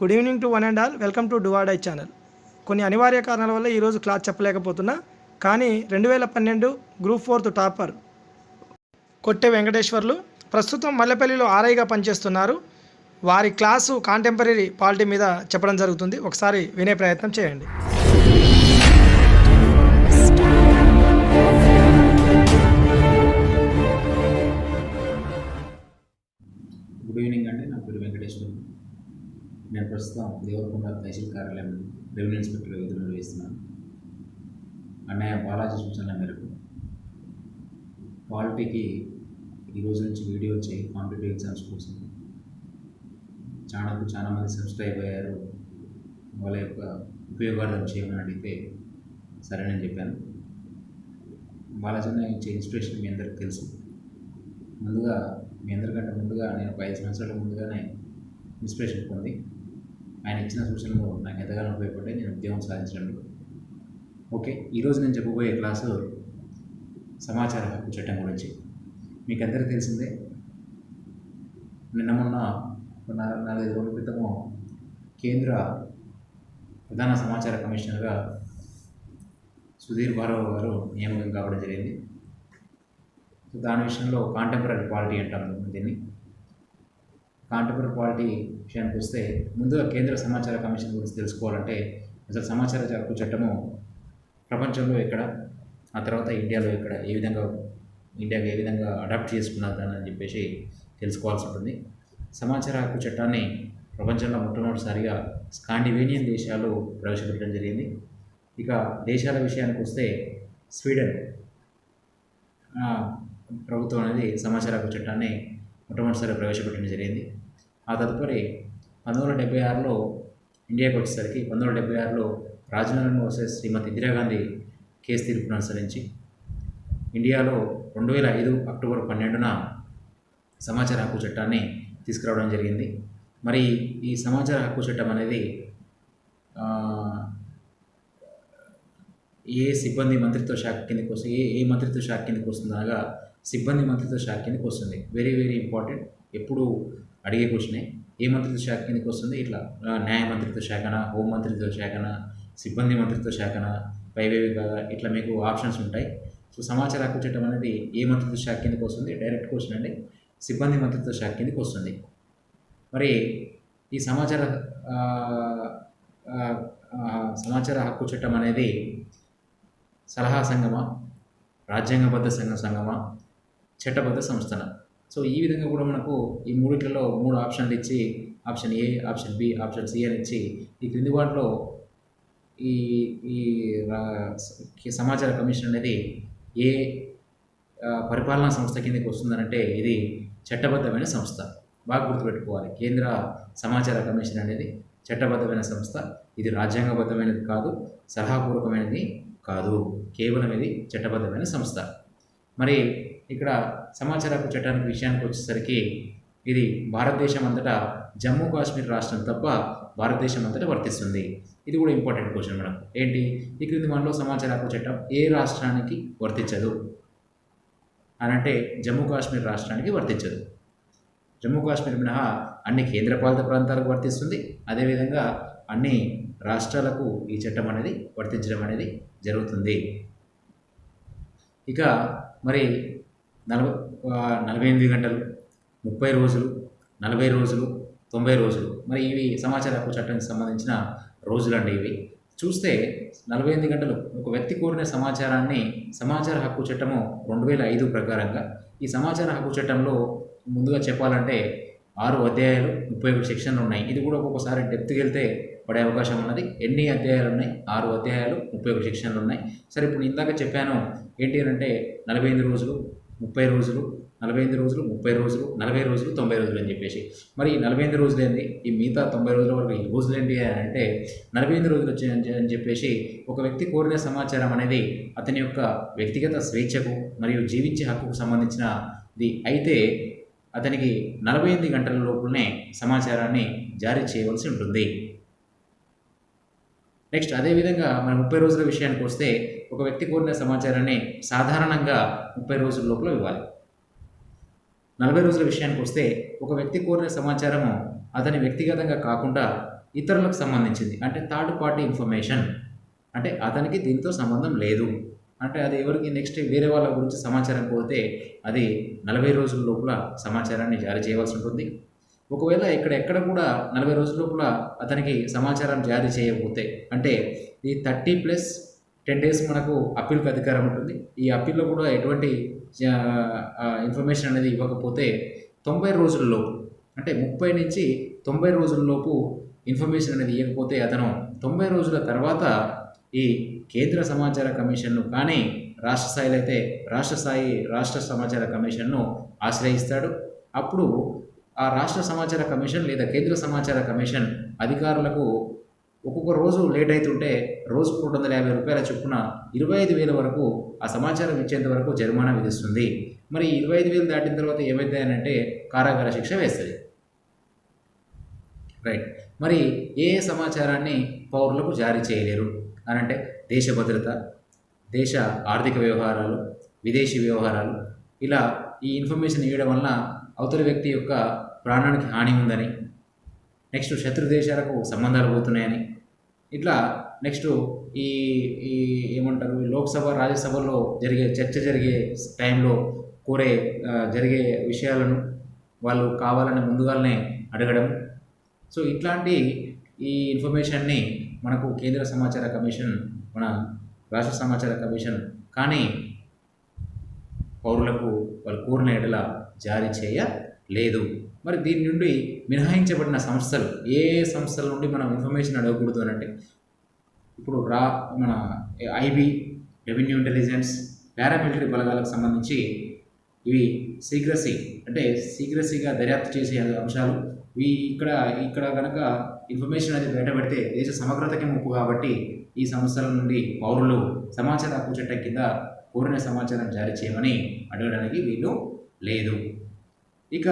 Good evening to one and all. Welcome to డువాడై channel. కొన్ని అనివార్య కారణాల వల్ల ఈరోజు క్లాస్ చెప్పలేకపోతున్నా, కానీ 2012 గ్రూప్ 4 టాపర్ కొట్టె వెంకటేశ్వర్లు ప్రస్తుతం మల్లెపల్లిలో ఆర్ఐగా పనిచేస్తున్నారు. వారి క్లాసు కాంటెంపరీ పాలిటీ మీద చెప్పడం జరుగుతుంది. ఒకసారి వినే ప్రయత్నం చేయండి. గుడ్ ఈవినింగ్ అండి. నా పేరు వెంకటేశ్వర్లు. నేను ప్రస్తుతం దేవరకొండ తహసీల్ కార్యాలయం రెవెన్యూ ఇన్స్పెక్టర్గా విధులు నిర్వహిస్తున్నాను. అన్నయ్య బాలాజీ సూచనల మేరకు పాలిటీకి ఈరోజు నుంచి వీడియో వచ్చి కాంపిటేటివ్ ఎగ్జామ్స్ కోసం చాలామంది సబ్స్క్రైబ్ అయ్యారు. వాళ్ళ యొక్క ఉపయోగార్థం చేయమని అడిగితే సరే నేను చెప్పాను. బాలాజీ ఇచ్చే ఇన్స్పిరేషన్ మీ అందరికీ తెలుసు. ముందుగా మీ అందరికంటే ముందుగా నేను 5 సంవత్సరాల ముందుగానే ఇన్స్పిరేషన్ పొంది ఆయన ఇచ్చిన సూచనలు నాకు ఎంతగానో ఉపయోగపడి నేను ఉద్యోగం సాధించడంలో. ఓకే, ఈరోజు నేను చెప్పబోయే క్లాసు సమాచార హక్కు చట్టం గురించి. మీకు అందరికీ తెలిసిందే, నిన్న మొన్న 4-5 రోజుల క్రితము కేంద్ర ప్రధాన సమాచార కమిషనర్గా సుధీర్ భార్గవ్ గారు నియామకం కావడం జరిగింది. దాని విషయంలో కాంటెంపరీ పాలిటీ అంటాము దీన్ని. కాంటెంపరీ పాలిటీ విషయానికి వస్తే ముందుగా కేంద్ర సమాచార కమిషన్ గురించి తెలుసుకోవాలంటే అసలు సమాచార హక్కు చట్టము ప్రపంచంలో ఎక్కడ, ఆ తర్వాత ఇండియాలో ఎక్కడ, ఇండియాకి ఏ విధంగా అడాప్ట్ చేసుకున్నదని చెప్పేసి తెలుసుకోవాల్సి ఉంటుంది. సమాచార హక్కు చట్టాన్ని ప్రపంచంలో మొట్టమొదటిసారిగా స్కాండినేవియన్ దేశాలు ప్రవేశపెట్టడం జరిగింది. ఇక దేశాల విషయానికి వస్తే స్వీడన్ ప్రభుత్వం అనేది సమాచార హక్కు చట్టాన్ని మొట్టమొదటిసారిగా ప్రవేశపెట్టడం జరిగింది. ఆ తదుపరి 1976లో ఇండియాకి వచ్చేసరికి 1976లో రాజీనామా వర్సెస్ శ్రీమతి ఇందిరాగాంధీ కేసు తీర్పును అనుసరించి ఇండియాలో 2005 అక్టోబర్ 12న సమాచార హక్కు చట్టాన్ని తీసుకురావడం జరిగింది. మరి ఈ సమాచార హక్కు చట్టం అనేది ఏ సిబ్బంది మంత్రిత్వ శాఖ కిందకి వస్తుంది, ఏ మంత్రిత్వ శాఖ కిందకి వస్తుంది అనగా సిబ్బంది మంత్రిత్వ శాఖ కిందకి వస్తుంది. వెరీ ఇంపార్టెంట్, ఎప్పుడు అడిగే క్వశ్చనే. ఏ మంత్రిత్వ శాఖ కిందకి వస్తుంది? ఇట్లా న్యాయ మంత్రిత్వ శాఖన, హోం మంత్రిత్వ శాఖన, సిబ్బంది మంత్రిత్వ శాఖన, పైవేవి కాదా, ఇట్లా మీకు ఆప్షన్స్ ఉంటాయి. సో సమాచార హక్కు చట్టం అనేది ఏ మంత్రిత్వ శాఖ కిందకి వస్తుంది? డైరెక్ట్ క్వశ్చన్ అండి, సిబ్బంది మంత్రిత్వ శాఖ కిందకి వస్తుంది. మరి ఈ సమాచార హక్కు చట్టం అనేది సలహా సంఘమా, రాజ్యాంగబద్ధ సంఘమా, చట్టబద్ధ సంస్థన? సో ఈ విధంగా కూడా మనకు ఈ మూడిట్లలో 3 ఆప్షన్లు ఇచ్చి option A, option B, option C అని ఇచ్చి ఈ క్రింది వాటిలో ఈ సమాచార కమిషన్ అనేది ఏ పరిపాలనా సంస్థ కిందకి వస్తుందనంటే ఇది చట్టబద్ధమైన సంస్థ. బాగా గుర్తుపెట్టుకోవాలి, కేంద్ర సమాచార కమిషన్ అనేది చట్టబద్ధమైన సంస్థ. ఇది రాజ్యాంగబద్ధమైనది కాదు, సలహాపూర్వకమైనది కాదు, కేవలం ఇది చట్టబద్ధమైన సంస్థ. మరి ఇక్కడ సమాచార హక్కు చట్టానికి విషయానికి వచ్చేసరికి ఇది భారతదేశం అంతటా జమ్మూ కాశ్మీర్ రాష్ట్రం తప్ప భారతదేశం అంతటా వర్తిస్తుంది. ఇది కూడా ఇంపార్టెంట్ క్వశ్చన్ మనకు. ఏంటి ఈ క్రింది మనలో సమాచార హక్కు చట్టం ఏ రాష్ట్రానికి వర్తించదు అనంటే జమ్మూ కాశ్మీర్ రాష్ట్రానికి వర్తించదు. జమ్మూ కాశ్మీర్ మినహా అన్ని కేంద్రపాలిత ప్రాంతాలకు వర్తిస్తుంది. అదేవిధంగా అన్ని రాష్ట్రాలకు ఈ చట్టం అనేది వర్తించడం అనేది జరుగుతుంది. ఇక మరి 48 గంటలు, 30 రోజులు, 40 రోజులు, 90 రోజులు, మరి ఇవి సమాచార హక్కు చట్టానికి సంబంధించిన రోజులండి. ఇవి చూస్తే 48 గంటలు ఒక వ్యక్తి కోరిన సమాచారాన్ని సమాచార హక్కు చట్టము 2005 ప్రకారంగా, ఈ సమాచార హక్కు చట్టంలో ముందుగా చెప్పాలంటే 6 అధ్యాయాలు, 31 సెక్షన్లు ఉన్నాయి. ఇది కూడా ఒక్కొక్కసారి డెప్త్కి వెళ్తే పడే అవకాశం ఉన్నది. ఎన్ని అధ్యాయాలు ఉన్నాయి? 6 అధ్యాయాలు, 31 సెక్షన్లు ఉన్నాయి. సరే, ఇప్పుడు ఇందాక చెప్పాను ఏంటి అంటే 45 రోజులు, 30 రోజులు, 45 రోజులు, 30 రోజులు, 40 రోజులు, 90 రోజులు అని చెప్పేసి. మరి ఈ 45 రోజులు ఏంటి? ఈ మిగతా 90 రోజుల వరకు ఈ రోజులు ఏంటి అంటే 45 రోజులు అని చెప్పేసి ఒక వ్యక్తి కోరిన సమాచారం అనేది అతని యొక్క వ్యక్తిగత స్వేచ్ఛకు మరియు జీవించే హక్కుకు సంబంధించినది అయితే అతనికి 48 గంటల లోపునే సమాచారాన్ని జారీ చేయవలసి ఉంటుంది. నెక్స్ట్ అదేవిధంగా మన 30 రోజుల విషయానికి వస్తే ఒక వ్యక్తి కోరిన సమాచారాన్ని సాధారణంగా 30 రోజుల లోపల ఇవ్వాలి. 40 రోజుల విషయానికి వస్తే ఒక వ్యక్తి కోరిన సమాచారము అతని వ్యక్తిగతంగా కాకుండా ఇతరులకు సంబంధించింది, అంటే థర్డ్ పార్టీ ఇన్ఫర్మేషన్, అంటే అతనికి దీంతో సంబంధం లేదు, అంటే అది ఎవరికి నెక్స్ట్ వేరే వాళ్ళ గురించి సమాచారం పోతే అది 40 రోజుల లోపల సమాచారాన్ని జారీ చేయవలసి ఉంటుంది. ఒకవేళ ఎక్కడ కూడా 40 రోజుల లోపల అతనికి సమాచారం జారీ చేయకపోతే, అంటే ఈ 30+10 days మనకు అప్పీల్కి అధికారం ఉంటుంది. ఈ అప్పీల్లో కూడా ఎటువంటి ఇన్ఫర్మేషన్ అనేది ఇవ్వకపోతే 90 రోజుల లోపు, అంటే 30 నుంచి 90 రోజుల లోపు ఇన్ఫర్మేషన్ అనేది ఇవ్వకపోతే అతను 90 రోజుల తర్వాత ఈ కేంద్ర సమాచార కమిషన్ను కానీ రాష్ట్ర స్థాయిలో అయితే రాష్ట్ర సమాచార కమిషన్ను ఆశ్రయిస్తాడు. అప్పుడు ఆ రాష్ట్ర సమాచార కమిషన్ లేదా కేంద్ర సమాచార కమిషన్ అధికారులకు ఒక్కొక్క రోజు లేట్ అవుతుంటే రోజుకు 250 రూపాయల చొప్పున 25,000 వరకు ఆ సమాచారం ఇచ్చేంత వరకు జరిమానా విధిస్తుంది. మరి 25,000 దాటిన తర్వాత ఏమైందంటే కారాగార శిక్ష వేస్తుంది. రైట్. మరి ఏ సమాచారాన్ని పౌరులకు జారీ చేయలేరు అని అంటే దేశ భద్రత, దేశ ఆర్థిక వ్యవహారాలు, విదేశీ వ్యవహారాలు, ఇలా ఈ ఇన్ఫర్మేషన్ ఇవ్వడం వలన అవతలి వ్యక్తి యొక్క ప్రాణానికి హాని ఉందని, నెక్స్ట్ శత్రు దేశాలకు సంబంధాలు పోతున్నాయని, ఇట్లా నెక్స్ట్ ఈ ఈ ఏమంటారు లోక్సభ రాజ్యసభలో చర్చ జరిగే టైంలో జరిగే విషయాలను వాళ్ళు కావాలని ముందుగానే అడగడం. సో ఇట్లాంటి ఈ ఇన్ఫర్మేషన్ని మనకు కేంద్ర సమాచార కమిషన్, మన రాష్ట్ర సమాచార కమిషన్ కానీ పౌరులకు వాళ్ళు కోరిన ఎడల జారీ చేయలేదు. మరి దీని నుండి మినహాయించబడిన సంస్థలు, ఏ సంస్థల నుండి మనం ఇన్ఫర్మేషన్ అడగకూడదు అని అంటే ఇప్పుడు మన ఐబీ, రెవెన్యూ ఇంటెలిజెన్స్, పారామిలిటరీ బలగాలకు సంబంధించి ఇవి సీక్రసీగా దర్యాప్తు చేసే అంశాలు. ఇవి ఇక్కడ కనుక ఇన్ఫర్మేషన్ అనేది బయటపెడితే దేశ సమగ్రతకి ముప్పు కాబట్టి ఈ సంస్థల నుండి పౌరులు సమాచార హక్కు చట్టం కింద కోరిన సమాచారం జారీ చేయమని అడగడానికి వీలు లేదు. ఇక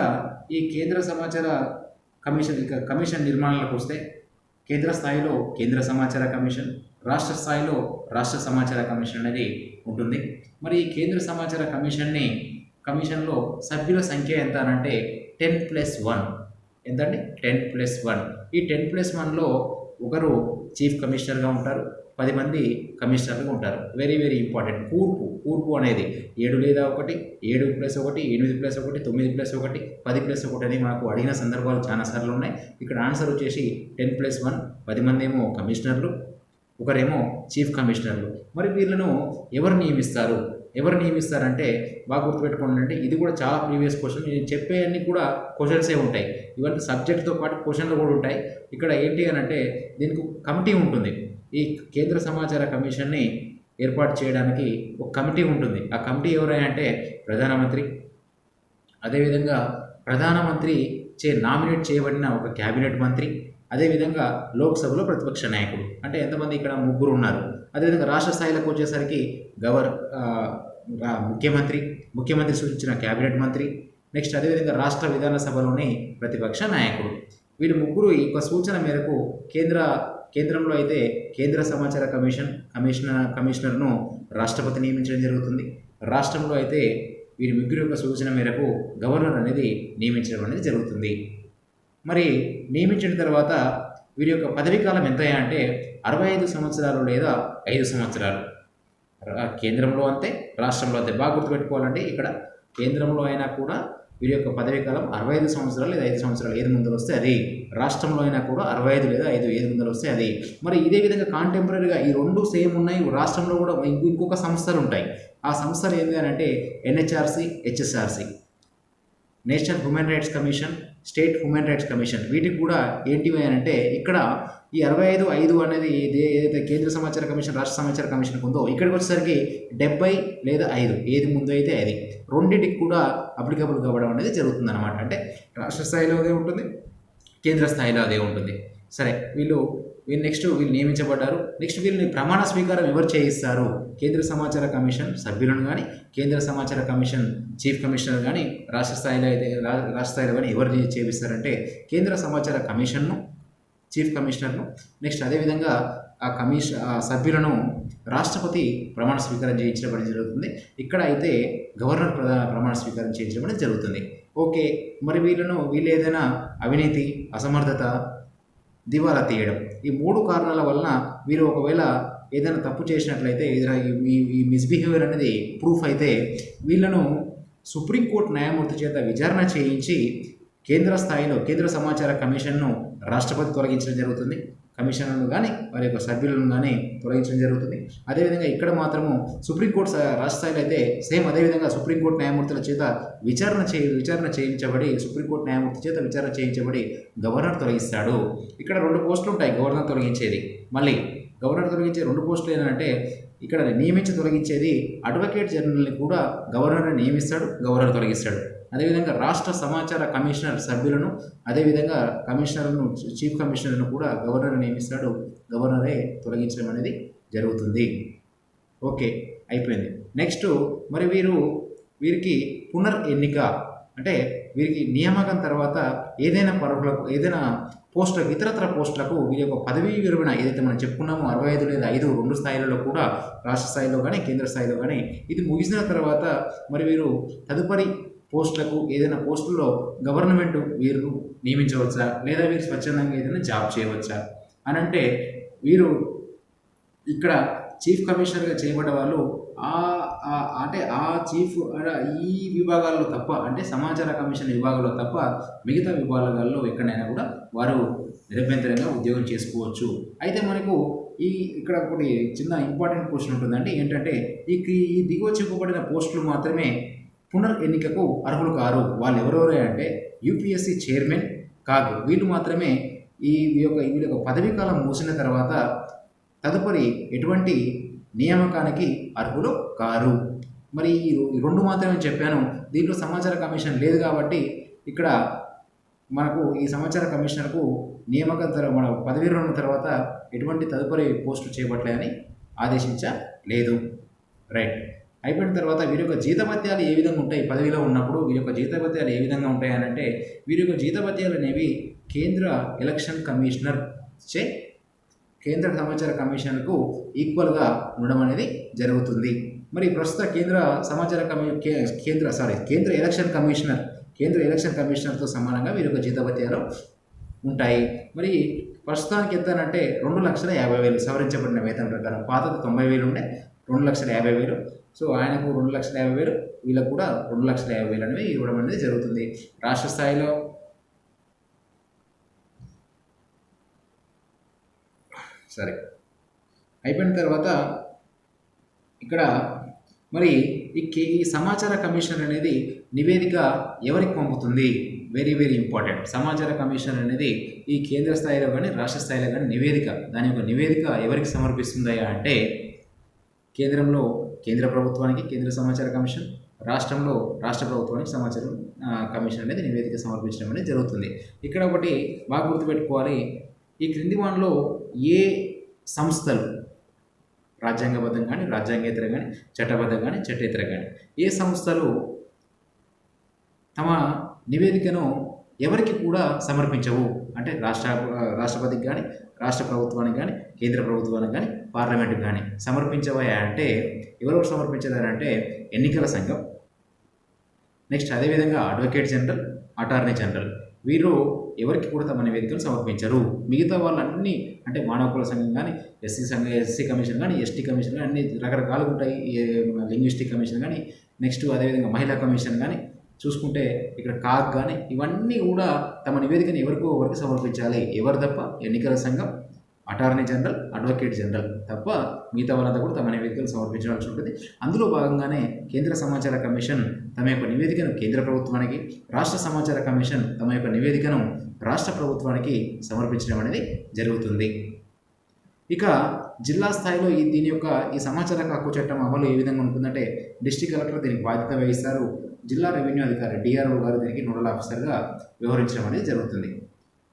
ఈ కేంద్ర సమాచార కమిషన్ నిర్మాణాలకు వస్తే కేంద్ర స్థాయిలో కేంద్ర సమాచార కమిషన్, రాష్ట్ర స్థాయిలో రాష్ట్ర సమాచార కమిషన్ అనేది ఉంటుంది. మరి ఈ కేంద్ర సమాచార కమిషన్లో సభ్యుల సంఖ్య ఎంత అనంటే 10+1. ఎంతండి? 10+1. ఈ 10+1లో ఒకరు చీఫ్ కమిషనర్గా ఉంటారు, 10 మంది కమిషనర్లుగా ఉంటారు. Very very important. కూర్పు అనేది 7 లేదా 1, 7+1, 8+1, 9+1, 10+1 అని మనకు అడిగిన సందర్భాలు చాలాసార్లు ఉన్నాయి. ఇక్కడ ఆన్సర్ వచ్చేసి 10+1. 10 మంది ఏమో కమిషనర్లు, ఒకరేమో చీఫ్ కమిషనర్లు. మరి వీళ్ళను ఎవరు నియమిస్తారంటే బాగా గుర్తుపెట్టుకోండి. అంటే ఇది కూడా చాలా ప్రీవియస్ క్వశ్చన్. నేను చెప్పే అన్ని కూడా క్వశ్చన్సే ఉంటాయి. ఇవన్నీ సబ్జెక్ట్తో పాటు క్వశ్చన్లు కూడా ఉంటాయి. ఇక్కడ ఏంటి అని అంటే దీనికి కమిటీ ఉంటుంది. ఈ కేంద్ర సమాచార కమిషన్ని ఏర్పాటు చేయడానికి ఒక కమిటీ ఉంటుంది. ఆ కమిటీ ఎవరైనా అంటే ప్రధానమంత్రి, అదేవిధంగా ప్రధానమంత్రి నామినేట్ చేయబడిన ఒక క్యాబినెట్ మంత్రి, అదేవిధంగా లోక్సభలో ప్రతిపక్ష నాయకుడు. అంటే ఎంతమంది ఇక్కడ 3 ఉన్నారు. అదేవిధంగా రాష్ట్ర స్థాయిలోకి వచ్చేసరికి ముఖ్యమంత్రి సూచించిన క్యాబినెట్ మంత్రి, నెక్స్ట్ అదేవిధంగా రాష్ట్ర విధానసభలోని ప్రతిపక్ష నాయకుడు. వీళ్ళు 3 ఈ సూచన మేరకు కేంద్రంలో అయితే కేంద్ర సమాచార కమిషనర్ను రాష్ట్రపతి నియమించడం జరుగుతుంది. రాష్ట్రంలో అయితే వీరి 3 యొక్క సూచన మేరకు గవర్నర్ అనేది నియమించడం అనేది జరుగుతుంది. మరి నియమించిన తర్వాత వీరి యొక్క పదవీ కాలం ఎంత అంటే 65 సంవత్సరాలు లేదా 5 సంవత్సరాలు. కేంద్రంలో అంతే, రాష్ట్రంలో అంతే. బాగా గుర్తుపెట్టుకోవాలంటే ఇక్కడ కేంద్రంలో అయినా కూడా వీరి యొక్క పదవీ కాలం 65 సంవత్సరాలు లేదా 5 సంవత్సరాలు, ఏది ముందర వస్తే అది. రాష్ట్రంలో అయినా కూడా 65 లేదా 5 ఏది ముందర వస్తే అది. మరి ఇదే విధంగా కాంటెంపరీగా ఈ 2 సేమ్ ఉన్నాయి. రాష్ట్రంలో కూడా ఇంకొక సంస్థలు ఉంటాయి. ఆ సంస్థలు ఏంటి అని అంటే NHRC, HSRC, national human rights commission, state human rights commission. వీటికి కూడా ఏంటివి అని అంటే ఇక్కడ ఈ 65 అనేది ఏదైతే కేంద్ర సమాచార కమిషన్, రాష్ట్ర సమాచార కమిషన్కి ఉందో ఇక్కడికి వచ్చేసరికి 70 లేదా 5 ఏది ముందు అయితే అది. రెండింటికి కూడా అప్లికబుల్ కావడం అనేది జరుగుతుంది అనమాట. అంటే రాష్ట్ర స్థాయిలో అదే ఉంటుంది, కేంద్ర స్థాయిలో అదే ఉంటుంది. సరే, వీళ్ళు నియమించబడ్డారు. నెక్స్ట్ వీళ్ళని ప్రమాణ స్వీకారం ఎవరు చేయిస్తారు? కేంద్ర సమాచార కమిషన్ సభ్యులను కానీ, కేంద్ర సమాచార కమిషన్ చీఫ్ కమిషనర్ కానీ, రాష్ట్ర స్థాయిలో కానీ ఎవరు చేయిస్తారంటే కేంద్ర సమాచార కమిషన్ను, చీఫ్ కమిషనర్ను, నెక్స్ట్ అదేవిధంగా ఆ సభ్యులను రాష్ట్రపతి ప్రమాణ స్వీకారం చేయించడం జరుగుతుంది. ఇక్కడ అయితే గవర్నర్ ప్రమాణ స్వీకారం చేయించడం జరుగుతుంది. ఓకే, మరి వీళ్ళు ఏదైనా అవినీతి, అసమర్థత, దివాలా తీయడం. ఈ 3 కారణాల వలన వీరు ఒకవేళ ఏదైనా తప్పు చేసినట్లయితే ఏదైనా ఈ మిస్బిహేవియర్ అనేది ప్రూఫ్ అయితే వీళ్ళను సుప్రీంకోర్టు న్యాయమూర్తి చేత విచారణ చేయించి కేంద్ర స్థాయిలో కేంద్ర సమాచార కమిషన్ను రాష్ట్రపతి తొలగించడం జరుగుతుంది. కమిషనర్ను కానీ వారి యొక్క సభ్యులను కానీ తొలగించడం జరుగుతుంది. అదేవిధంగా ఇక్కడ మాత్రము సుప్రీంకోర్టు రాష్ట్ర స్థాయిలో అయితే సేమ్ అదేవిధంగా సుప్రీంకోర్టు న్యాయమూర్తుల చేత విచారణ చేయించబడి సుప్రీంకోర్టు న్యాయమూర్తి చేత విచారణ చేయించబడి గవర్నర్ తొలగిస్తాడు. ఇక్కడ 2 పోస్టులు ఉంటాయి గవర్నర్ తొలగించేది. మళ్ళీ గవర్నర్ తొలగించే 2 పోస్టులు ఏంటంటే ఇక్కడ నియమించి తొలగించేది అడ్వకేట్ జనరల్ని కూడా గవర్నర్ని నియమిస్తాడు, గవర్నర్ తొలగిస్తాడు. అదేవిధంగా రాష్ట్ర సమాచార కమిషనర్ సభ్యులను అదేవిధంగా కమిషనర్ను చీఫ్ కమిషనర్ను కూడా గవర్నర్ నియమిస్తాడు, గవర్నరే తొలగించడం అనేది జరుగుతుంది. ఓకే, అయిపోయింది. నెక్స్ట్ మరి వీరికి పునర్ ఎన్నిక అంటే వీరికి నియామకం తర్వాత ఏదైనా పోస్టులకు ఇతరత్ర పోస్టులకు వీరి యొక్క పదవీ విరమణ ఏదైతే మనం చెప్పుకున్నామో 65 లేదా 5 2 స్థాయిలలో కూడా రాష్ట్ర స్థాయిలో కానీ కేంద్ర స్థాయిలో కానీ ఇది ముగిసిన తర్వాత మరి వీరు తదుపరి పోస్టులకు ఏదైనా పోస్టుల్లో గవర్నమెంట్ వీరు నియమించవచ్చా లేదా వీరు స్వచ్ఛందంగా ఏదైనా జాబ్ చేయవచ్చా అని అంటే వీరు ఇక్కడ చీఫ్ కమిషనర్గా చేయబడ్డ వాళ్ళు అంటే ఆ చీఫ్ ఈ విభాగాల్లో తప్ప అంటే సమాచార కమిషన్ విభాగంలో తప్ప మిగతా విభాగాల్లో ఎక్కడైనా కూడా వారు నిరభ్యంతరంగా ఉద్యోగం చేసుకోవచ్చు. అయితే మనకు ఇక్కడ ఒకటి చిన్న ఇంపార్టెంట్ క్వశ్చన్ ఉంటుందండి. ఏంటంటే ఈ దిగువ చెప్పబడిన పోస్టులు మాత్రమే పునర్ ఎన్నికకు అర్హులు కారు. వాళ్ళు ఎవరెవరే అంటే యూపీఎస్సీ చైర్మన్ కాదు, వీళ్ళు మాత్రమే వీళ్ళ యొక్క పదవీ కాలం ముగిసిన తర్వాత తదుపరి ఎటువంటి నియామకానికి అర్హులు కారు. మరి ఈ 2 మాత్రమే చెప్పాను. దీంట్లో సమాచార కమిషన్ లేదు కాబట్టి ఇక్కడ మనకు ఈ సమాచార కమిషనర్కు మన పదవీ విరమణ తర్వాత ఎటువంటి తదుపరి పోస్టు చేపట్టలేదని ఆదేశించలేదు. రైట్, అయిపోయిన తర్వాత వీరి యొక్క జీతభత్యాలు ఏ విధంగా ఉంటాయి? పదవిలో ఉన్నప్పుడు వీరి యొక్క జీతభత్యాలు ఏ విధంగా ఉంటాయి అని అంటే వీరి యొక్క జీతభత్యాలు అనేవి కేంద్ర ఎలక్షన్ కమిషనర్ కేంద్ర సమాచార కమిషన్కు ఈక్వల్గా ఉండడం అనేది జరుగుతుంది. మరి ప్రస్తుత కేంద్ర ఎలక్షన్ కమిషనర్తో సమానంగా వీరి యొక్క జీతభత్యాలు ఉంటాయి. మరి ప్రస్తుతానికి ఎంత అంటే 2,50,000 సవరించబడిన వేతనం ప్రకారం. పాతది 90,000 ఉండే 2,50,000. సో ఆయనకు 2,50,000, వీళ్ళకు కూడా 2,50,000 అనేవి ఇవ్వడం అనేది జరుగుతుంది. రాష్ట్ర స్థాయిలో సరే అయిపోయిన తర్వాత ఇక్కడ మరి ఈ సమాచార కమిషన్ అనేది నివేదిక ఎవరికి పంపుతుంది? Very very important. సమాచార కమిషన్ అనేది ఈ కేంద్ర స్థాయిలో కానీ రాష్ట్ర స్థాయిలో కానీ దాని యొక్క నివేదిక ఎవరికి సమర్పిస్తుందా అంటే కేంద్రంలో కేంద్ర ప్రభుత్వానికి కేంద్ర సమాచార కమిషన్, రాష్ట్రంలో రాష్ట్ర ప్రభుత్వానికి సమాచార కమిషన్ అనేది నివేదిక సమర్పించడం అనేది జరుగుతుంది. ఇక్కడ ఒకటి బాగా గుర్తుపెట్టుకోవాలి. ఈ క్రింది వాటిలో ఏ సంస్థలు రాజ్యాంగబద్ధం కానీ రాజ్యాంగేతర కానీ చట్టబద్ధం కానీ చట్టేతర కానీ ఏ సంస్థలు తమ నివేదికను ఎవరికి కూడా సమర్పించవు అంటే రాష్ట్రపతికి కానీ రాష్ట్ర ప్రభుత్వానికి కానీ కేంద్ర ప్రభుత్వానికి కానీ పార్లమెంటుకి కానీ సమర్పించవా అంటే ఎవరెవరు సమర్పించారంటే ఎన్నికల సంఘం, నెక్స్ట్ అదేవిధంగా అడ్వకేట్ జనరల్, అటార్నీ జనరల్. వీరు ఎవరికి కూడా తమ నివేదికలు సమర్పించరు. మిగతా వాళ్ళన్నీ అంటే మానవ హక్కుల సంఘం కానీ ఎస్సీ కమిషన్ కానీ ఎస్టీ కమిషన్ కానీ అన్ని రకరకాలుగా ఉంటాయి. లింగ్విస్టిక్ కమిషన్ కానీ నెక్స్ట్ అదేవిధంగా మహిళా కమిషన్ కానీ చూసుకుంటే ఇక్కడ కాగ్ కానీ ఇవన్నీ కూడా తమ నివేదికను ఎవరికి సమర్పించాలి. ఎవరు తప్ప ఎన్నికల సంఘం, అటార్నీ జనరల్, అడ్వకేట్ జనరల్ తప్ప మిగతా వాళ్ళంతా కూడా తమ నివేదికలు సమర్పించాల్సి ఉంటుంది. అందులో భాగంగానే కేంద్ర సమాచార కమిషన్ తమ యొక్క నివేదికను కేంద్ర ప్రభుత్వానికి, రాష్ట్ర సమాచార కమిషన్ తమ యొక్క నివేదికను రాష్ట్ర ప్రభుత్వానికి సమర్పించడం అనేది జరుగుతుంది. ఇక జిల్లా స్థాయిలో దీని యొక్క ఈ సమాచార హక్కు చట్టం అమలు ఏ విధంగా ఉంటుందంటే డిస్ట్రిక్ట్ కలెక్టర్ దీనికి బాధ్యత వహిస్తారు. జిల్లా రెవెన్యూ అధికారి డిఆర్ఓ గారు దీనికి నోడల్ ఆఫీసర్గా వ్యవహరించడం అనేది జరుగుతుంది.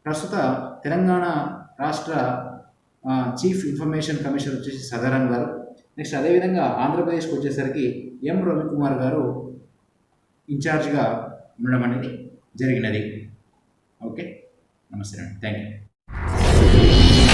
ప్రస్తుత తెలంగాణ రాష్ట్ర చీఫ్ ఇన్ఫర్మేషన్ కమిషనర్ వచ్చేసి సదారాం గారు. నెక్స్ట్ అదేవిధంగా ఆంధ్రప్రదేశ్కి వచ్చేసరికి ఎం రవికుమార్ గారు ఇన్ఛార్జ్గా ఉండడం అనేది జరిగినది. ఓకే, నమస్తే అండి, థ్యాంక్ యూ.